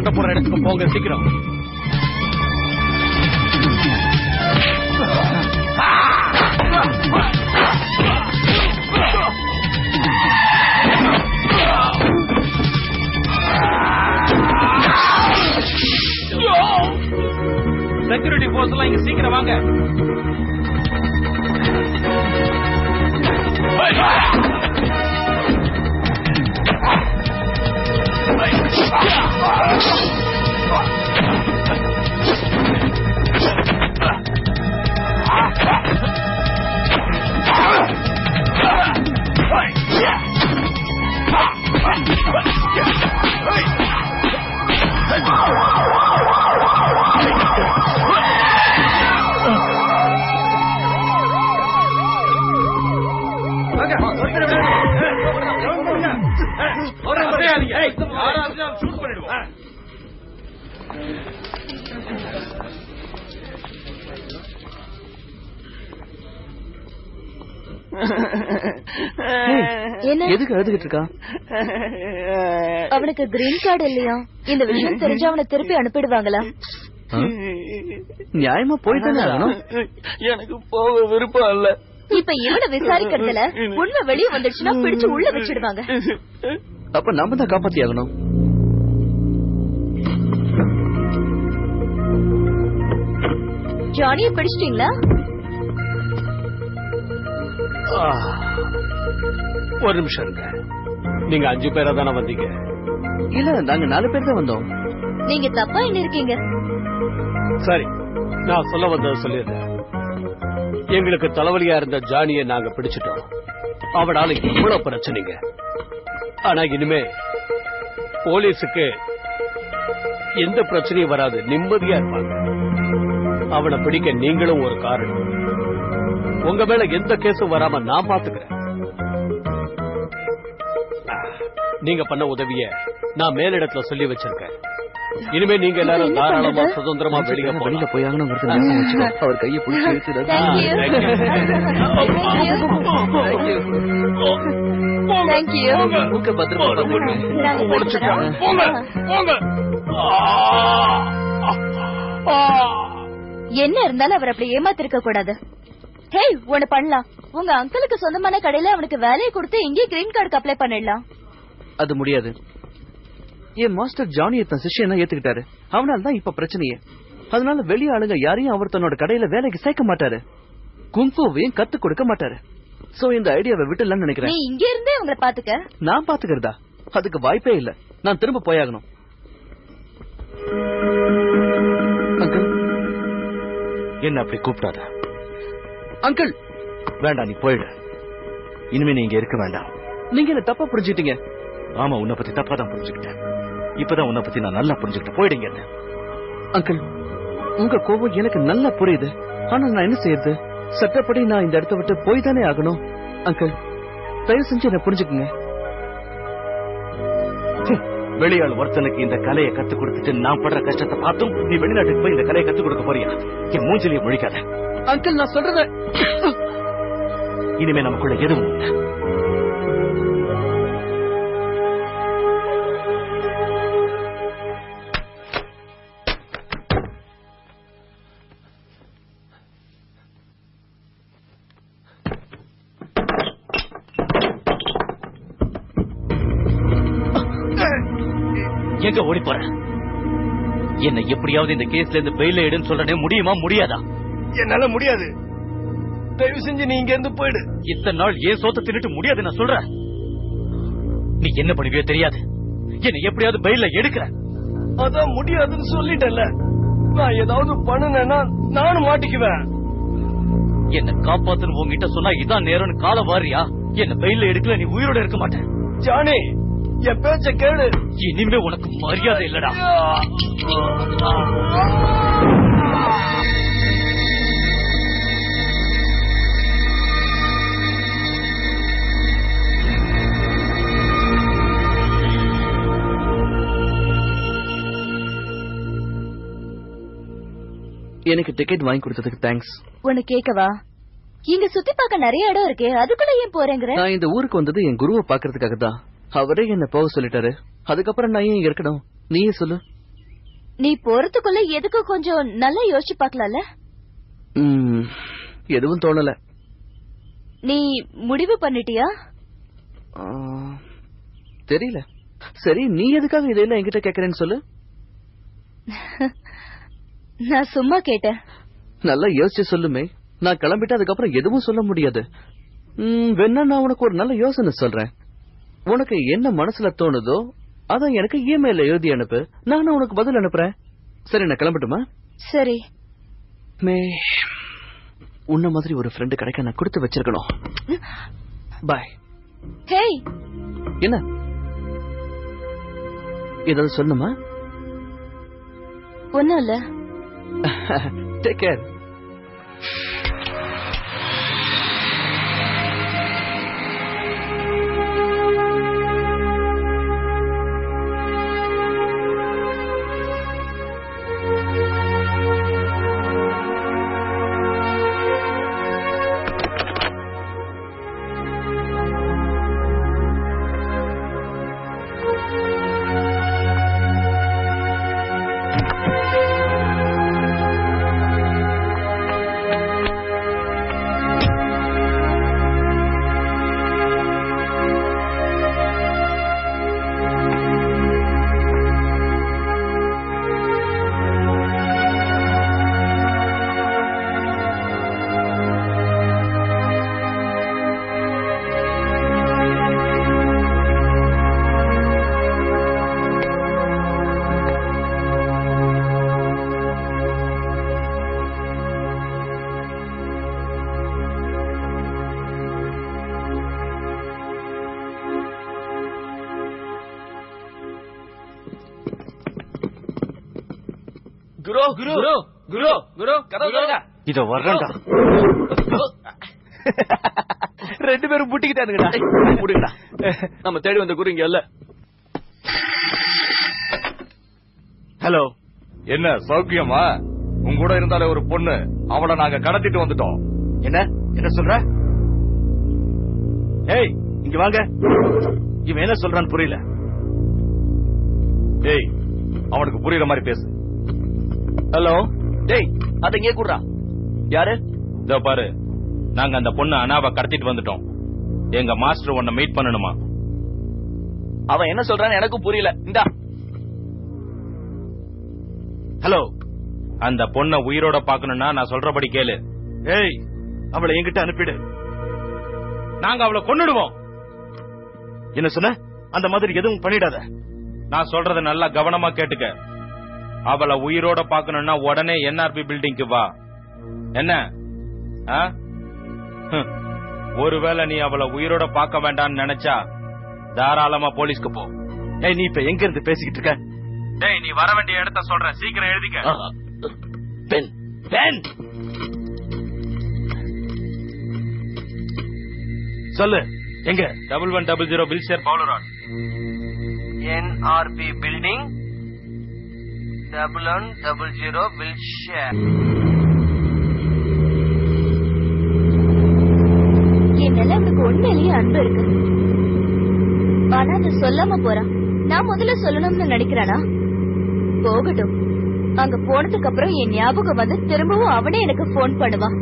சண்டை போடுற இடத்துக்கு போங்க சீக்கிரம். செக்யூரிட்டி போர்ஸ் எல்லாம் இங்க சீக்கிரம் வாங்க. எதுக்கு அழுதுகிட்டு இருக்கா? அவனுக்கு கிரீன் கார்டு இல்லையா? இந்த விஷயம் தெரிஞ்சு அவனை திருப்பி அனுப்பிடுவாங்களா? நியாயமா போயிட்டு எனக்கு போக விருப்பம் இல்ல. இப்ப இவனை விசாரிக்கிறதுல உண்மை வெளியே வந்துடுச்சுன்னா பிடிச்சு உள்ள வச்சிடுவாங்க. அப்ப நம்ம தான் காப்பாத்தி ஆகணும். ஜானிய பிடிச்சிட்டீங்களா? ஒரு நிமிஷம் இருங்க. நீங்க 5 பேரா தானே வந்தீங்க? இல்ல, நாங்க 4 பேர் தான் வந்தோம். நீங்க தப்பா என்ன இருக்கீங்க? சரி, நான் சொல்ல வந்ததை சொல்லிடுறேன். எங்களுக்கு தலைவலியா இருந்த ஜானியை நாங்க பிடிச்சிட்டோம். அவனால இவ்வளவு பிரச்சனைங்க. ஆனா இனிமே போலீஸுக்கு எந்த பிரச்சனையும் வராது, நிம்மதியா இருப்பாங்க. அவனை பிடிக்க நீங்களும் ஒரு காரணம். உங்க மேல எந்த கேஸும் வராம நான் பாத்துக்கிறேன். நீங்க பண்ண உதவிய நான் மேலிடத்துல சொல்லி வச்சிருக்கேன். இனிமே நீங்க எல்லாரும் தாராளமா சுதந்திரமா வெளியில போயாங்கன்னு அவர் கையை பிடிச்சி என்ன இருந்தாலும் அவர் அப்படி ஏமாத்திருக்க கூடாது. ஹே, ஒண்ணு பண்ணலாம். உங்க அங்கிளுக்கு சொந்தமான கடையில அவனுக்கு வேலையை கொடுத்து இங்கே கிரீன் கார்டுக்கு அப்ளை பண்ணிடலாம். அது முடியாது. என் மாஸ்டர் ஜானியை தன் சிஷ்யனா ஏத்துக்கிட்டாரு. அவனால தான் இப்ப பிரச்சனையே. அதனால வெளிய ஆளுங்க யாரையும் அவர் தன்னோட கடையில வேலைக்கு சேர்க்க மாட்டாரு, குங்ஃபுவையும் கத்து கொடுக்க மாட்டாரு. சோ இந்த ஐடியாவை விட்டுலன்னு நினைக்கிறேன். நீ இங்க இருந்தே உங்களை பாத்துக்க. நான் பாத்துக்கிறதா? அதுக்கு வாய்ப்பே இல்ல. நான் திரும்ப போயாகணும். அங்கிள், என்ன அப்படி கூப்பிடாத. அங்கிள் வேண்டாம், நீ போயிடு. இனிமே நீங்க இருக்க வேண்டாம். நீங்க என்ன தப்பா புரிஞ்சுட்டீங்க. ஆமா, உன்னை பத்தி தப்பா தான் புரிஞ்சுக்கிட்டேன். இப்பதான் உன்னை பத்தி நான் நல்லா புரிஞ்சுக்கிட்டேன். போயிடுங்க. அங்கிள், உங்க கோபம் எனக்கு நல்லா புரியுது. ஆனா நான் என்ன செய்யறது? சட்டப்படி நான் இந்த இடத்த விட்டு போய் தானே ஆகணும். அங்கிள், தயவு செஞ்சு என்ன புரிஞ்சுக்குங்க. வெளியாள் ஒருத்தனுக்கு இந்த கலையை கத்து கொடுத்துட்டு நான் படுற கஷ்டத்தை பார்த்தும் நீ வெளிநாட்டுக்கு போய் இந்த கலையை கத்து கொடுக்க போறியா? என் மூஞ்சிலேயே முழிக்காத. அங்கிள், நான் சொல்றத இனிமே நமக்குள்ள எதுவும் இல்லை. எங்க ஓடி போற? என்ன எப்படியாவது இந்த கேஸ்ல இருந்து பெயில எடுன்னு சொல்றனே, முடியுமா முடியாதா? என்னால முடியாது. தயவு செஞ்சு நீ இங்க இருந்து போயிடு. இத்தனை நாள் ஏன் சோத்த தின்னுட்டு முடியாது நான் சொல்ற. நீ என்ன பண்ணுவியோ தெரியாது. என்ன எப்படியாவது பெயில எடுக்கிற. அதான் முடியாதுன்னு சொல்லிட்டேன்ல. நான் ஏதாவது பண்ணுனேன்னா நானும் மாட்டிக்குவேன். என்ன காப்பாத்துன்னு உங்ககிட்ட சொன்னா இதான் நேரம்னு கால வாரியா? என்ன பெயில எடுக்கல, நீ உயிரோட இருக்க மாட்டேன். ஜானி, என் பேச்ச கேளு. இனிமே உனக்கு மரியாதை இல்லடா. எனக்கு டிக்கெட் வாங்கி கொடுத்ததுக்கு தேங்க்ஸ். உனக்கு கேட்கவா? இங்க சுத்தி பார்க்க நிறைய இடம் இருக்கு, அதுக்குள்ள ஏன் போறேங்கிற? நான் இந்த ஊருக்கு வந்தது என் குருவை பாக்குறதுக்காக தான். அவரே என்ன போக சொல்லிட்டாரு. அதுக்கப்புறம் நான் ஏன் இங்க இருக்கணும்? நீயே சொல்லு. நீ போறதுக்குள்ள எதுக்கு கொஞ்சம் நல்லா யோசிச்சு பாக்கலாம்ல? எதுவும் தோணல. நீ முடிவு பண்ணிட்டியா? தெரியல. சரி, நீ எதுக்காக இதெல்லாம் என்கிட்ட கேக்குறேன்னு சொல்லு. நான் சும்மா கேட்டேன். நல்லா யோசிச்சு சொல்லுமே. நான் கிளம்பிட்டு அதுக்கப்புறம் எதுவும் சொல்ல முடியாது. வேணா நான் உனக்கு ஒரு நல்ல யோசனை சொல்றேன். உனக்கு என்ன மனசுல தோணுதோ அத எனக்கு இமெயில எழுதி அனுப்பு. நானும் உனக்கு பதில் அனுப்புறேன். சரி, நான் கிளம்பட்டுமா? சரி. உன்ன மாதிரி ஒரு ஃப்ரெண்டு கிடைக்க நான் கொடுத்து வச்சிருக்கணும். பாய். ஹேய், என்ன ஏதாவது சொல்லணுமா? ஒண்ணும் இல்ல. Take care. குரு குரு குரு குரு கதவு இதோ வர்றேன்டா. ரெண்டு பேரும் முட்டிக்கிட்டானுங்கடா. முடிங்கடா. நம்ம தேடி வந்த குரு இங்க இல்ல. ஹலோ, என்ன சௌக்கியமா? உங்க கூட இருந்தாலே ஒரு பொண்ணு, அவளை நாங்க கடத்திட்டு வந்துட்டோம். என்ன என்ன சொல்ற? ஏய், இங்க வாங்க. இவன் என்ன சொல்றான்னு புரியல. ஏய், அவனுக்கு புரியுற மாதிரி பேசு. ஹலோ, டேய், அத இங்கே கூடுறா. யாரு? இதோ பாரு, நாங்க அந்த பொண்ணு அனாவை கடத்திட்டு வந்துட்டோம். எங்க மாஸ்டர் உன்னை மீட் பண்ணணுமா? அவன் என்ன சொல்றான்னு எனக்கும் புரியல. இந்தா. ஹலோ, அந்த பொண்ணை உயிரோட பாக்கணும்னா நான் சொல்றபடி கேளு. ஏய், அவளை என்கிட்ட அனுப்பிடு. நாங்க அவளை கொன்னுடுவோம். என்ன சொன்ன? அந்த மாதிரி எதுவும் பண்ணிடாத. நான் சொல்றத நல்லா கவனமா கேட்டுக்க. அவளை உயிரோட பாக்கணும்னா உடனே என்ஆர்பி பில்டிங்க்கு வா. என்ன? ஒருவேளை நீ அவளை உயிரோட பார்க்க வேண்டாம்னு நினைச்சா தாராளமா போலீஸ்க்கு போ. ஏய், நீ இப்ப எங்க இருந்து பேசிக்கிட்டு இருக்க? டேய், நீ வர வேண்டிய இடத்த சொல்ற, சீக்கிரம் எழுதிக்க. பென் பென் சொல்லு, எங்க? 1100 வில்ஷர் பவுலராட். NRB building 1100 வில்ஷர். என்னால அவனுக்கு உண்மையிலேயே அன்பு இருக்கு. ஆனா அது சொல்லாம போறான். நான் முதல்ல சொல்லணும்னு நினைக்கிறானா? போகட்டும். அங்க போனதுக்கு அப்புறம் என் ஞாபகம் வந்து திரும்பவும் அவனே எனக்கு போன் பண்ணுவான்.